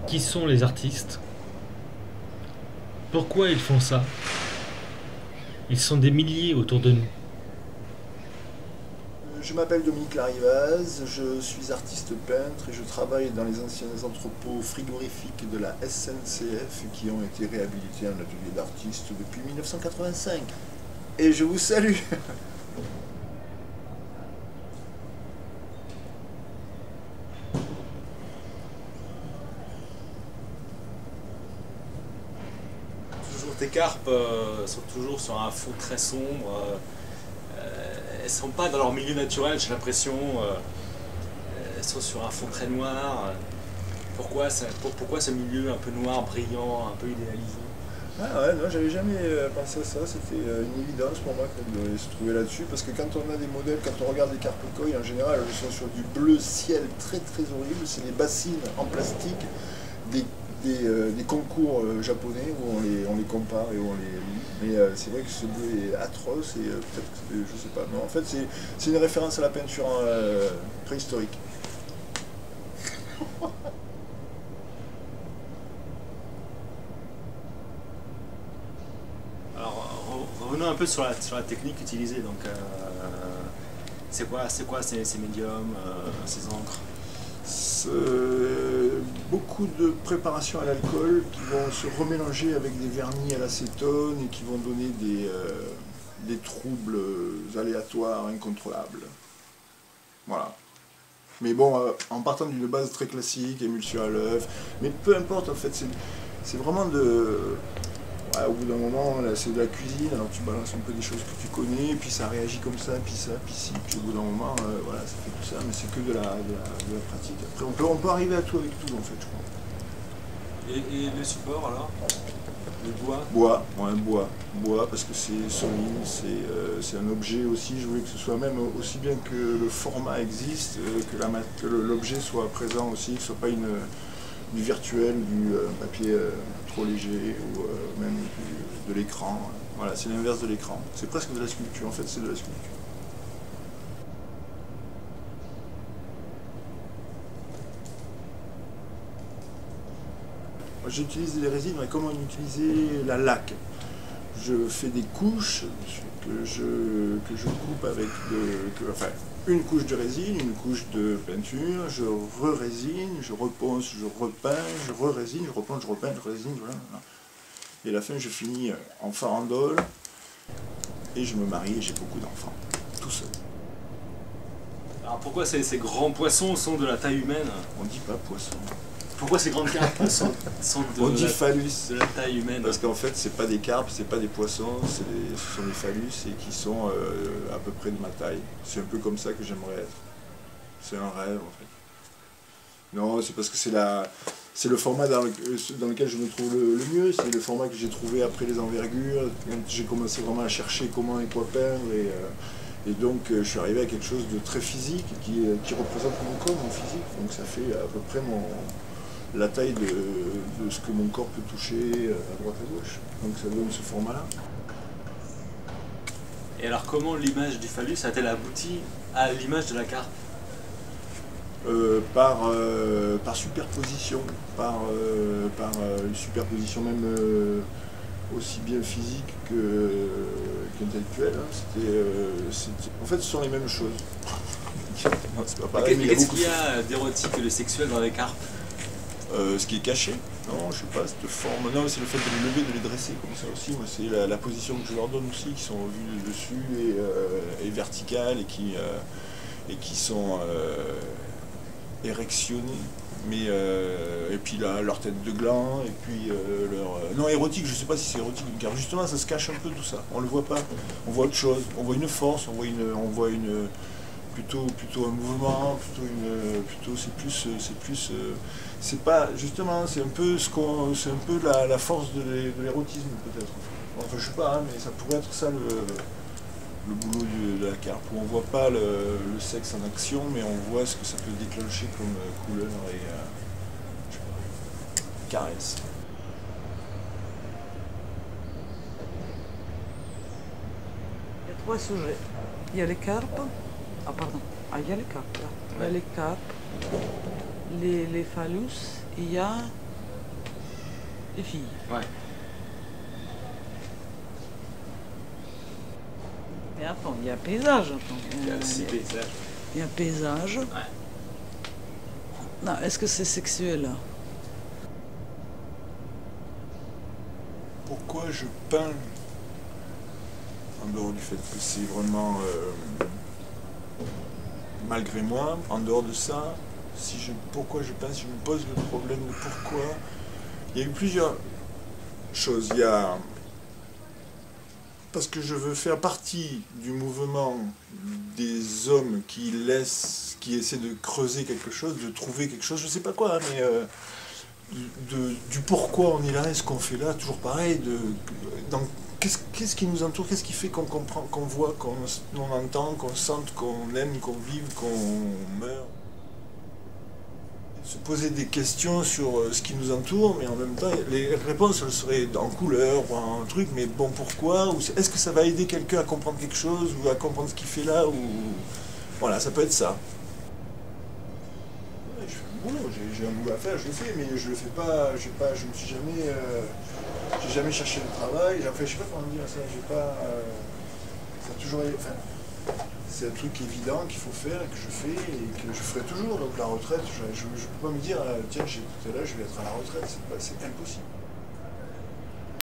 Qui sont les artistes? Pourquoi ils font ça? Ils sont des milliers autour de nous. Je m'appelle Dominique Larrivaz, je suis artiste peintre et je travaille dans les anciens entrepôts frigorifiques de la SNCF qui ont été réhabilités en atelier d'artiste depuis 1985. Et je vous salue. Toujours tes carpes sont toujours sur un fond très sombre. Elles sont pas dans leur milieu naturel, j'ai l'impression. Elles sont sur un fond très noir. Pourquoi ce milieu un peu noir, brillant, un peu idéalisé? Ah ouais, non, j'avais jamais pensé à ça, c'était une évidence pour moi de se trouver là-dessus, parce que quand on a des modèles, quand on regarde les carpes koi, en général, elles sont sur du bleu ciel très très horrible, c'est des bassines en plastique, des, des concours japonais où on les compare et où on les lit, mais c'est vrai que ce bleu est atroce et peut-être que, je sais pas, non, en fait c'est une référence à la peinture préhistorique. Alors, revenons un peu sur la technique utilisée. Donc, c'est quoi ces médiums, ces encres? Beaucoup de préparations à l'alcool qui vont se remélanger avec des vernis à l'acétone et qui vont donner des troubles aléatoires, incontrôlables. Voilà. Mais bon, en partant d'une base très classique, émulsion à l'œuf, mais peu importe en fait, c'est vraiment de... Ouais, au bout d'un moment, là, c'est de la cuisine, alors tu balances un peu des choses que tu connais, puis ça réagit comme ça, puis ci, puis au bout d'un moment, voilà, ça fait tout ça, mais c'est que de la pratique. Après, on peut arriver à tout avec tout, en fait, je crois. Et le support alors? Le bois? Bois, parce que c'est solide, c'est un objet aussi, je voulais que ce soit même aussi bien que le format existe, que l'objet soit présent aussi, que ce soit pas du virtuel, du papier trop léger, ou même de l'écran. Voilà, c'est l'inverse de l'écran. C'est presque de la sculpture, en fait c'est de la sculpture. Moi j'utilise les résines, mais comment utiliser la laque? Je fais des couches que je coupe avec enfin, une couche de résine, une couche de peinture, je re-résine, je reponce, je repeins, je re-résine, je reponce, je repeins, je résine, voilà. Et à la fin, je finis en farandole et je me marie et j'ai beaucoup d'enfants, tout seul. Alors pourquoi ces grands poissons sont de la taille humaine? On dit pas poisson. Pourquoi ces grandes carpes sont On dit phallus. de la taille humaine? Parce qu'en fait, c'est pas des carpes, c'est pas des poissons, ce sont des phallus et qui sont à peu près de ma taille. C'est un peu comme ça que j'aimerais être. C'est un rêve en fait. Non, c'est parce que c'est le format dans lequel je me trouve le mieux, c'est le format que j'ai trouvé après les envergures, quand j'ai commencé vraiment à chercher comment et quoi peindre, et donc je suis arrivé à quelque chose de très physique qui représente mon corps, mon physique, donc ça fait à peu près la taille de ce que mon corps peut toucher à droite à gauche, donc ça donne ce format-là. Et alors comment l'image du phallus a-t-elle abouti à l'image de la carpe? Par superposition, par une superposition même aussi bien physique qu'intellectuelle. En fait, ce sont les mêmes choses. Non, c'est pas pareil, mais Qu'est-ce qu'il y a d'érotique et de sexuel dans les carpes? ce qui est caché, non, je sais pas, cette forme. Non, c'est le fait de les lever, de les dresser comme ça aussi. Moi, c'est la position que je leur donne aussi, qui sont vues de dessus et verticales et qui sont érectionnés, mais et puis leur tête de gland, et puis non, érotique, je sais pas si c'est érotique, car justement ça se cache un peu tout ça, on le voit pas, on voit autre chose, on voit une force, on voit une plutôt un mouvement, c'est pas, justement, c'est un peu c'est un peu la force de l'érotisme peut-être. Enfin je sais pas, hein, mais ça pourrait être ça le boulot de la carpe, où on voit pas le sexe en action, mais on voit ce que ça peut déclencher comme couleur et je sais pas, caresse. Il y a trois sujets. Il y a les carpes. Ah, pardon. Ah, il y a les carpes, là. Il y a les carpes, les phallus, il y a Les filles. Ouais. Mais attends, il y a paysage. Attends. Il y a 6 paysages. Il y a paysage. Ouais. Non, est-ce que c'est sexuel? Pourquoi je peins, en dehors du fait que c'est vraiment malgré moi, en dehors de ça, pourquoi je peins, si je me pose le problème de pourquoi, il y a eu plusieurs choses. Il y a parce que je veux faire partie du mouvement des hommes qui essaient de creuser quelque chose, de trouver quelque chose, je sais pas quoi, mais du pourquoi on est là, et ce qu'on fait là, toujours pareil, qu'est-ce qui nous entoure, qu'est-ce qui fait qu'on comprend, qu'on voit, qu'on entend, qu'on sente, qu'on aime, qu'on vive, qu'on meurt. Se poser des questions sur ce qui nous entoure, mais en même temps, les réponses elles seraient en couleur ou en truc, mais bon, pourquoi, ou est-ce que ça va aider quelqu'un à comprendre quelque chose, ou à comprendre ce qu'il fait là, ou... Voilà, ça peut être ça. Ouais, je fais le boulot, j'ai un boulot à faire, je le fais, mais je le fais pas, je me suis jamais... j'ai jamais cherché le travail, enfin, je sais pas comment dire ça, j'ai pas... ça a toujours... Enfin, c'est un truc évident qu'il faut faire et que je fais et que je ferai toujours. Donc la retraite, je ne peux pas me dire, tiens, tout à l'heure, je vais être à la retraite, c'est impossible.